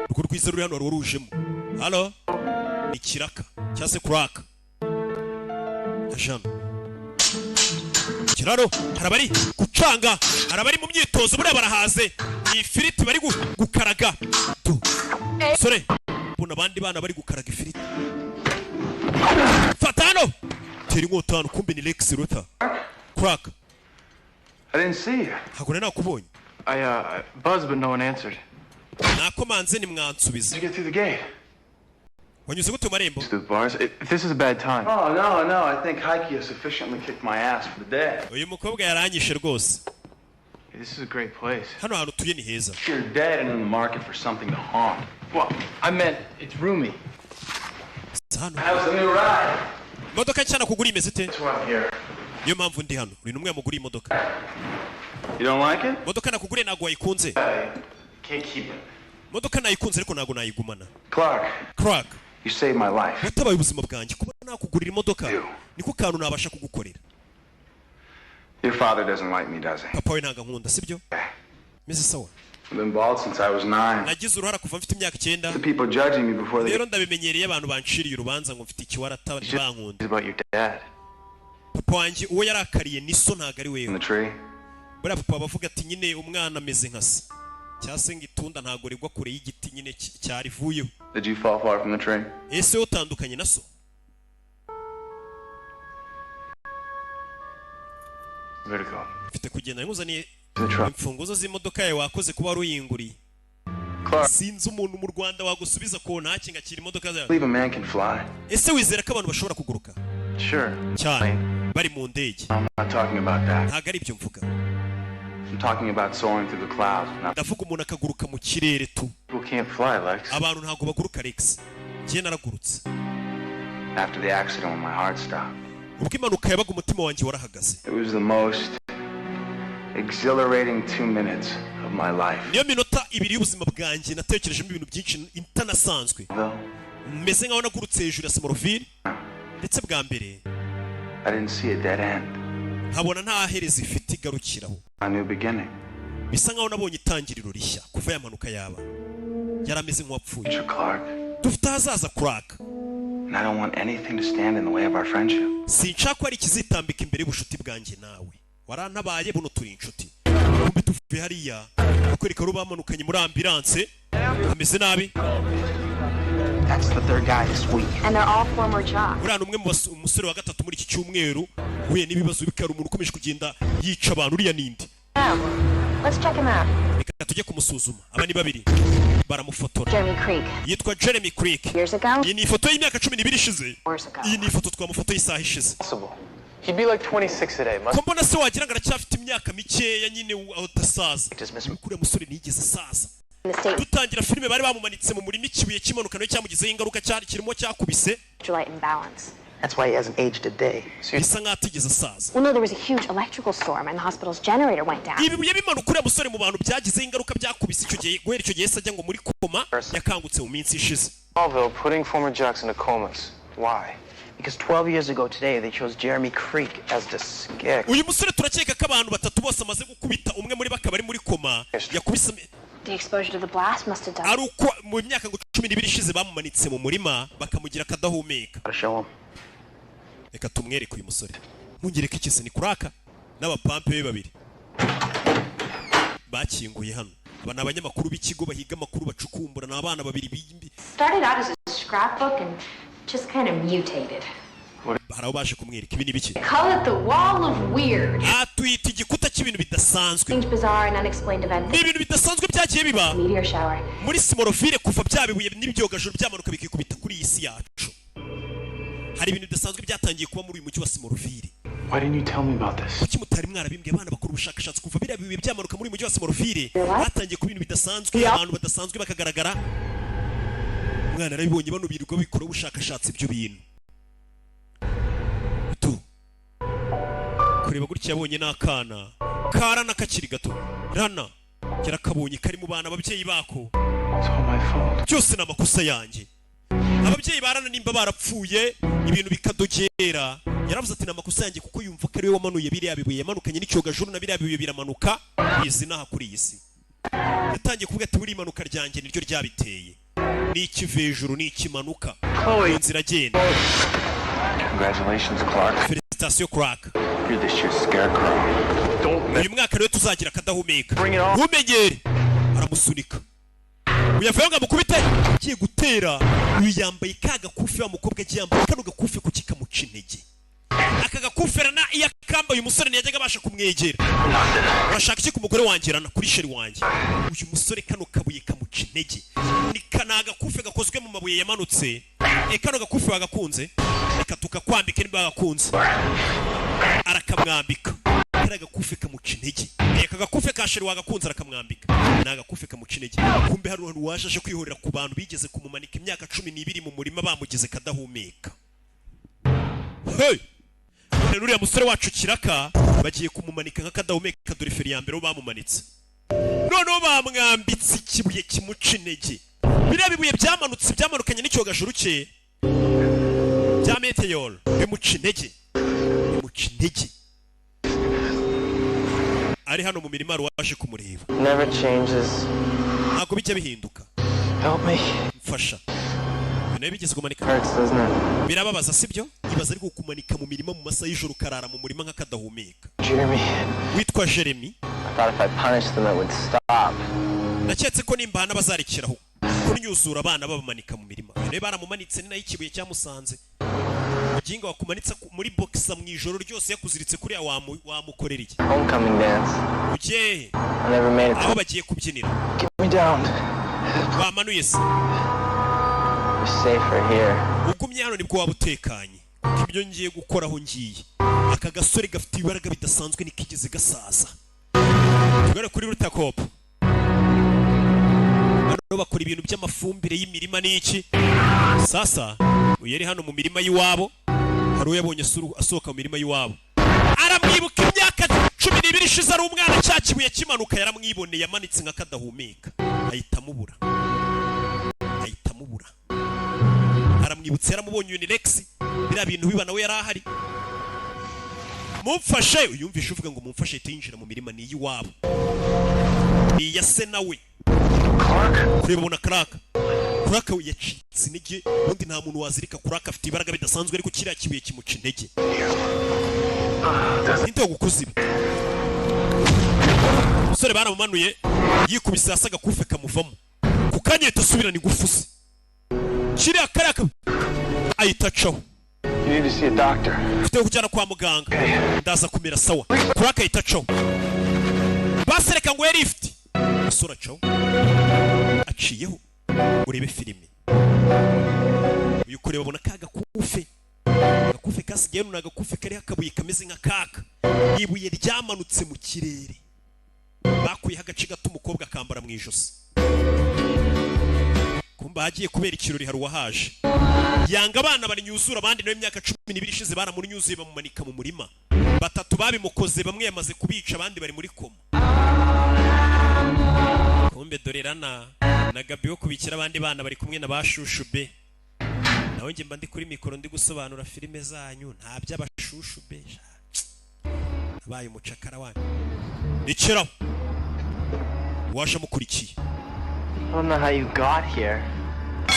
Rugo rwiza ruri hano rurujemo. Hallo. Ni kiraka cyangwa se kuraka. Ajana. Kiraro harabari gucanga harabari mu myitozo buriya barahaze ni ifiriti bari gukaraga sore mbona abandi bana bari gukaraga ifiriti fatano teri nkotano kumbe ni Lex Ruta crack I didn't see you. hagone nakubonye I buzzed but no one answered. nakomanze ni mwansubiza Did you get through the gate? wanyuze gute marembo Through the bars? This is a bad time. Oh, no. I think Heike has sufficiently kicked my ass for the day. uyu mukobwa yaranyishe rwose This is a great place. hano hantu tuye ni heza You're dead and in the market for something to haunt. Well, I meant it's roomy. hano How's the new ride? imodoka cyana kugura imeze ite That's why I'm here. niyo mpamvu ndi hano uri numwe mugura imodoka You don't like it? imodoka nakugure ntago wayikunze I can't keep it. imodoka nayikunze ariko ntago nayigumana Clark, crack you saved my life. watabaye ubuzima bwanjye kuba nakugurira imodoka niko kantu nabasha kugukorera Your father doesn't like me, does he? papa we ntago nkunda sibyo meze sawa I've been bald since I was 9. nagize uruhara kuva mfite imyaka 9 The people judging me before they rero ndabimenyereye abantu banciriye urubanza ngo mfite ikiwarata ntibankunda It's about your dad. papa wanjye uwo yarakariye niso ntago ari in wewe the tree. buriya papa bavuga ati nyine umwana ameze nka se cyangwa se ngo itunda ntago rigwa kure y'igiti nyine cyarivuyeho Did you fall far from the tree? ese utandukanye na so Where'd it go? mfite kugenda nkuzaniye The truck. imfunguzo z'imodoka yawe wakoze kuba wari uyinguriye Clark, sinzi umuntu mu Rwanda wagusubiza ko ntacyo kiri imodoka zawe believe a man can fly. ese wizera ko abantu bashobora kuguruka Sure. cyane bari mu ndege I'm not talking about that. ntago ari ibyo mvuga I'm talking about soaring through the clouds. Now, ndavuga umuntu akaguruka mu kirere tu People can't fly, Lex. abantu ntago baguruka Lex njye naragurutse after the accident when my heart stopped, ubwo impanuka yabaga umutima wanjye warahagaze it was the most exhilarating 2 minutes of my life. niyo minota ibiri y'ubuzima bwanjye natekerejemo ibintu byinshi itanasanzwe Though meze nkaho nagurutse hejuru ya Simoroville ndetse bwa mbere I didn't see a dead end. nkabona nta hereza ifite igarukiraho. A new beginning. Bisa nkaho nabonye itangiriro rishya kuva yamanuka yaba yarameze nk'uwapfuye. Mr. Clark. Dufite ahazaza Clark. And I don't want anything to stand in the way of our friendship. Sinshaka ko ari ikizitambika imbere y'ubushuti bwanjye nawe. Warantabaye buno turi inshuti. Kumbe tuvuye hariya akwereka ro bamanukanye muri ambulance ameze nabi. That's the third guy this week. And they're all former jocks. Urana umwe mu musore wa gatatu muri iki cyumweru huye n'ibibazo bikara umuntu ukomeje kugenda yica abantu uriya nindi. Let's check him out. Reka tujye kumusuzuma. Aba ni babiri baramufotora. Jeremy Creek. Yitwa Jeremy Creek. Years ago? Iyi ni ifoto y'imyaka 12 ishize. Iyi ni ifoto twamufoto y'isaha ishize. He'd be like 26 today. Ko mbona se wagira ngo aracyafite imyaka mikeya nyine utasaza. Kuri musore nigeze saza. Dutangira filime bari bamumanitse mu murima ikibuye kimanukano cyamugizeho ingaruka cyari kirimo cyakubise. That's why he hasn't aged a day. Bisa nkatigeze saza. Well, no, there was a huge electrical storm and the hospital's generator went down. Ibibuye bimanuka uriya musore mu bantu byagizeho ingaruka byakubise icyo gihe guhera icyo gihe sajya ngo muri koma yakangutse mu minsi ishize. Smallville putting former jocks into comas. Why? Because 12 years ago today they chose Jeremy Creek as the scare. Uyu musore turakeka ko abantu batatu bose amaze gukubita umwe muri bakaba ari muri koma yakubise. The exposure to the blast must have done. Aruko mu myaka ngo 12 ishize bamumanitse mu murima bakamugira kadahumeka. Reka tumwereke uyu musore. Mungereke ikise ni kuraka n'abapampe be babiri. Bakinguye hano. Abana abanyamakuru b'ikigo bahiga amakuru bacukumbura n'abana babiri bimbi. Started out as a scrapbook and just kind of mutated. Haraho baje kumwereka ibi ni biki. Call it the wall of weird. Atwita igikuta cy'ibintu bidasanzwe. Strange, bizarre and unexplained events. Ni ibintu bidasanzwe byagiye biba. Meteor shower. Muri Smallville kuva byabibuye n'ibyogajuru byamanuka bikikubita kuri iyi si yacu. Hari ibintu bidasanzwe byatangiye kuba muri uyu mujyi wa Smallville. Why didn't you tell me about this? Kuki mutari mwarabimbwiye abana bakuru ubushakashatsi kuva birabibuye byamanuka muri uyu mujyi wa Smallville. Hatangiye kuba ibintu bidasanzwe abantu badasanzwe bakagaragara. Mwana arabibonye bano birirwa bikora ubushakashatsi ibyo bintu. Kureba gutya yabonye n'akana karana kakiri gato rana yarakabonye kari mu bana ababyeyi bako. Cyose na makosa yanjye. Ababyeyi barana nimba barapfuye ibintu bikadogera. Yaravuze ati na makosa yanjye kuko yumva ko ari we wamanuye biriya bibuye yamanukanye n'icyogajuru na biriya bibuye biramanuka izi naha kuri iyi si. Yatangiye kuvuga ati buri imanuka ryanjye niryo ryabiteye. Ni ikivejuru ni ikimanuka. Inzira agenda. Congratulations, Clark. Station Clark. You're this year's scarecrow. Uyu mwaka rero tuzagira kadahumeka. Ntumenyere. Aramusunika. Uyavuye ngo amukubite kiye gutera. Uyu yambaye kaga kufi wa mukobwa yambaye kano gakufi ku kikamuca intege. Aka gakufera na iya kamba uyu musore ntiyajyaga abasha kumwegera. Urashaka iki ku mugore wangerana kuri sheri wanjye. Uyu musore kano kabuye kamuca intege. Ni kanaga kufi gakozwe mu mabuye yamanutse. Kano gakufi wagakunze. Reka tukakwambike niba wagakunze. Arakamwambika. Karaga kufi kamuca intege. Kagakufi ka sheri wagakunze arakamwambika. Naga kufi kamuca intege. Kumbe hari umuntu waje kwihorera ku bantu bigeze kumumanika imyaka 12 mu murima bamugeze kadahumeka. Hey! Uriya musore wacu kiraka bagiye kumumanika nk'akadahumeka dore feri ya mbere bamumanitse. Noneho bamwambitse ikibuye kimuca intege. Biriya bibuye byamanutse byamanukanye n'icyogajuru cye. Bya meteor bimuca intege. Bimuca intege. Ari hano mu mirima waje kumureba. Never changes. Ntabwo bijya bihinduka. Help me. Mfasha. Nawe bigeze kumanika. Hurts, doesn't it? Birababaza sibyo? Ibaza ariko kumanika mu mirima mu masaha y'ijoro karara mu murima nk'akadahumeka. Jeremy. Witwa Jeremy. I thought if I punished them it would stop. Naketse ko nimbana bazarikiraho. Kunyuzura abana babamanika mu mirima. Nawe baramumanitse ni nayo ikibuye cyamusanze. Muginga wakumanitsa muri boxa mu ijoro ryose yakuziritse kuri ya wamukorera iki. Homecoming dance. Uje. I never made it. Abo bagiye kubyinira. Get me down. Bamanuye se. You're safer here. Ugumye hano nibwo wabutekanye. Ibyo ngiye gukora aho ngiye. Aka gasore gafite ibaraga bidasanzwe nikigeze gasaza. Tugare kuri Rutakopa. Bano bakora ibintu by'amafumbire y'imirima n'iki. Sasa uyeri hano mu mirima yiwabo. Hari uyabonye asohoka mu mirima yiwabo. Aramwibuka imyaka 12 ishize ari umwana cyakibuye kimanuka yaramwiboneye yamanitse nk'akadahumeka. Ahita mubura. Aramwibutse yaramubonye Unilex bira bintu biba nawe yarahari mumfashe uyumvishe uvuga ngo mumfashe tuyinjira mu mirima ni iyiwabo ni ya se nawe kureba ubona Clark we yacitse intege ubundi nta muntu wazirika Clark afite ibaraga bidasanzwe ariko kiriya kibuye kimuca intege ninde gukuza ibi umusore baramumanuye yikubise hasi agakufe kamuvamo kukanyeta asubirana ingufu ze kiriya Clark ayitacaho You need to see a doctor. ufite kujyana kwa muganga ndaza kumera sawa Clark ayitacaho basereka ngo yari ifite umusore acaho aciyeho urebe filime uyu kureba abona ka agakufe kasigaye n'agakufe kariho akabuye kameze nka kaka ibuye ryamanutse mu kirere bakuyeho agace gato umukobwa akambara mu ijosi kumba hagiye kubera ikirori hari uwahaje yanga abana bari nyuzura abandi nawe imyaka 12 ishize baramunyuzuye bamumanika mu murima batatu babimukoze bamwe yamaze kubica abandi bari muri koma kumbe dorerana na Gabi wo kubikira abandi bana bari kumwe na bashushu be nawe nge mba ndi kuri mikoro ndi gusobanura filime zanyu nta by'abashushu be abaye umucakara wanyu ikiraho waje mukurikiye I don't know how you got here.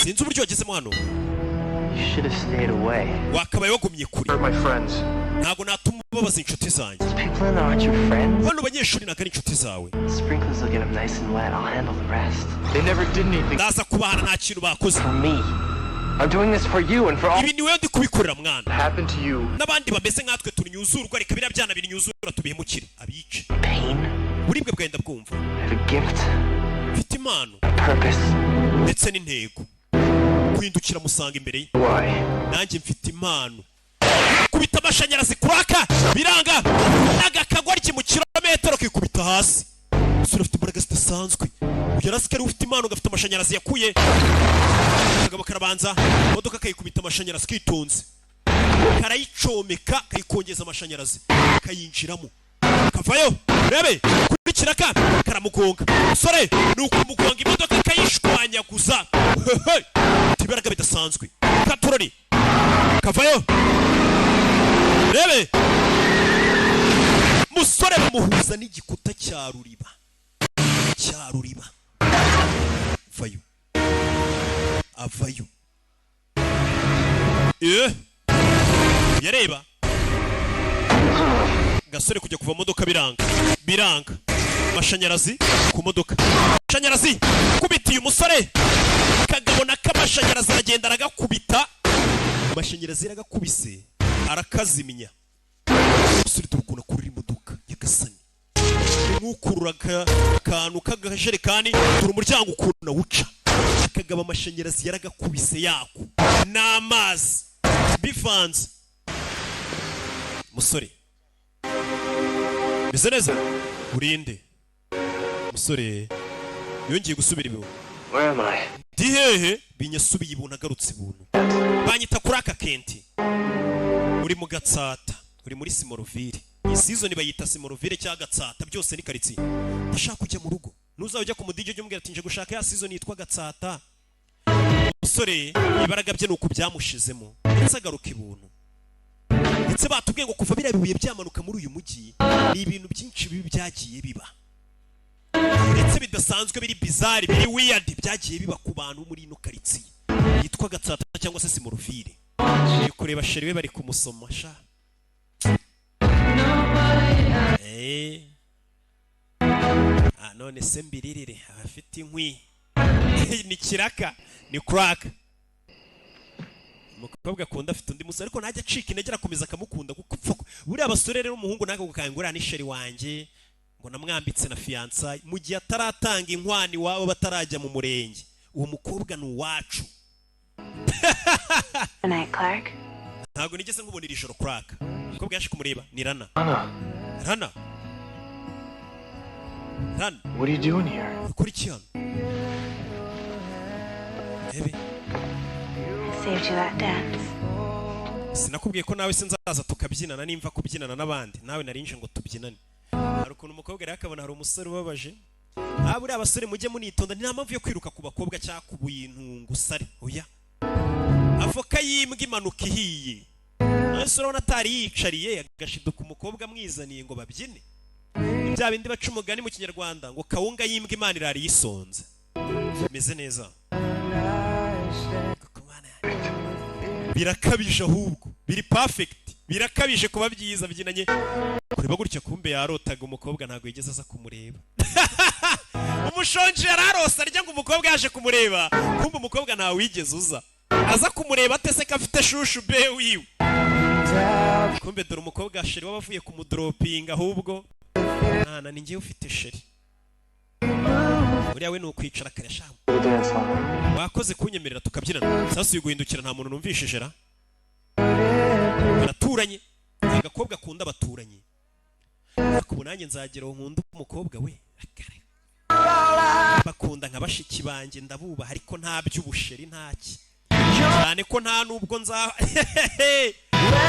sinzi uburyo wagezemo hano You should have stayed away. wakabaye wagumye kuri My friends. ntago natuma ubabaza inshuti zanjye People in there aren't your friends. bano banyeshuri ntago ari inshuti zawe Sprinklers will get them nice and wet. I'll handle the rest. They never did anything ndaza kubahana nta kintu bakoze for me. I'm doing this for you and for all ibi niwe ndi kubikorera mwana Happened to you. n'abandi bameze nkatwe tunyuzurwa reka biriya byana binyuzura tubihemukire abice pain. buribwe bwenda bwumva I have a gift, mfite impano a purpose. ndetse n'intego guhindukira musanga imbere ye Why? nanjye mfite impano kubita amashanyarazi kuraka biranga n'agakagoryi mu kilometero kikubita hasi usura ufite imbaraga zidasanzwe uyarasikari ufite impano gafite amashanyarazi yakuye akagabo karabanza imodoka kayikubita amashanyarazi kitonze karayicomeka kayikongeza amashanyarazi kayinjiramo kavayo rebe kurikira ka karamugonga sore nuko mugonga imodoka kayishwanyaguza tibaraga bidasanzwe katuroni kavayo rebe musore bamuhuza n'igikuta cya ruriba vayo avayo yareba gasore kujya kuva modoka biranga mashanyarazi ku modoka mashanyarazi kubitiye umusore kagabona kamashanyarazi aragenda aragakubita mashanyarazi aragakubise arakaziminya umusore turukuna kuri imodoka yagasani n'ukurura kantu kagajerekani turi umuryango ukuna wuca kagaba amashanyarazi yaragakubise yako n'amazi bivanze musore bize neza urinde musore yongeye gusubira ibintu Where am I? ndi hehe binyasubiye ibuntu agarutse ibuntu banyita kuri aka kenti uri mu Gatsata uri muri Simoroville iyi season bayita Simoroville cyangwa Gatsata byose ni karitsiye ndashaka kujya mu rugo nuzajya ku mudije ujye umbwira ati nje gushaka ya season yitwa Gatsata umusore ibaraga bye nuko byamushizemo ndetse agaruka ibuntu ndetse batubwiye ngo kuva biriya bibuye byamanuka muri uyu mujyi ni ibintu byinshi bibi byagiye biba ndetse bidasanzwe biri bizarre biri weird byagiye biba ku bantu muri ino karitsiye yitwa Gatsata cyangwa se Simoroville uri kureba sheriwe bari kumusoma sha none se mbiririre afite inkwi ni kiraka ni crack umukobwa akunda afite undi musore ariko najya acika intege arakomeza akamukunda kuko buriya abasore rero umuhungu naka gukangura n'isheri wanjye ngo namwambitse na fiança mu gihe ataratanga inkwani wabo batarajya mu murenge uwo mukobwa ni uwacu Clark. ntago nigeze nkubonera ijoro Clark umukobwa yaje kumureba ni Rana What are you doing here? ukuri iki hano ebe Saved you that dance. sinakubwiye ko nawe sinzaza tukabyinana nimva kubyinana n'abandi nawe narinje ngo tubyinane hari ukuntu umukobwa rero akabona hari umusore ubabaje buriya abasore mujye munitonda nta mpamvu yo kwiruka ku bakobwa cyangwa ku bintu ngusare oya avoka yimbwa imanuka ihiye mbese urabona atari yicariye agashiduka umukobwa amwizaniye ngo babyine. Bya bindi baca umugani mu kinyarwanda ngo kawunga yimbwa Imana irari yisonze. Bimeze neza. Birakabije ahubwo biri perfect, birakabije kuba byiza byinanye. Kureba gutya kumbe yarotaga umukobwa ntago yigeze aza kumureba. Umushonje yararosa arya ngo umukobwa yaje kumureba, kumbe umukobwa ntawe wigeze uza aza kumureba atese ko afite shushu be wiwe. Kumbe dore umukobwa sheri wabavuye kumudropinga ahubwo nana ningiye ufite sheri. Uriya we nukwicara karesha. Wakoze kunyemerera tukabyinana. Sasa uguhindukira nta muntu numvishije ra. Baraturanye. Agakobwa akunda baturanye. Kuko nanjye nzagera nkunda umukobwa we. Bakunda nka bashiki banjye ndabuba ariko nta by'ubusheri ntaki. Cyane ko nta nubwo nza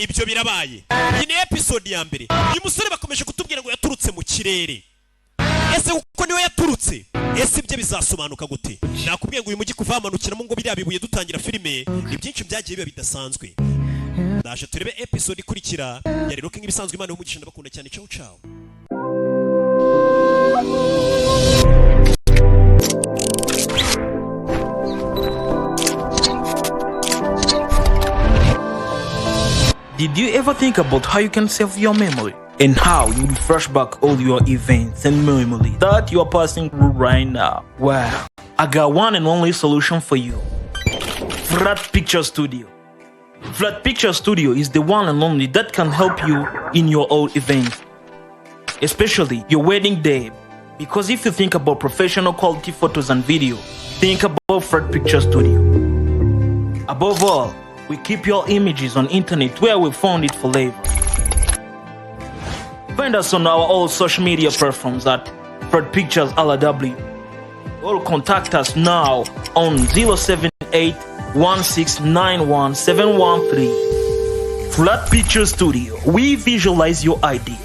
ibyo birabaye. Iyi ni episode ya mbere. Uyu musore bakomeje kutubwira ngo yaturutse mu kirere. Ese uko niwe yaturutse? Ese ibyo bizasobanuka gute? Nakubwiye ngo uyu mujyi kuvamanukiramo ngo biriya bibuye dutangira filime, ni byinshi byagiye biba bidasanzwe. Ndaje turebe episode ikurikira. Yari Rocking ibisanzwe Imana y'umugisha ndabakunda cyane. Ciao ciao. Did you ever think about how you can save your memory? And how you refresh back all your events and memories that you are passing through right now? Well, I got one and only solution for you. Flat Picture Studio. Flat Picture Studio is the one and only that can help you in your old events, especially your wedding day. Because if you think about professional quality photos and video, think about Flat Picture Studio. Above all, we keep your images on internet where we found it forever. Find us on our all social media platforms at Fred Pictures LW, or contact us now on 078-1691713. Flat Picture Studio, we visualize your idea.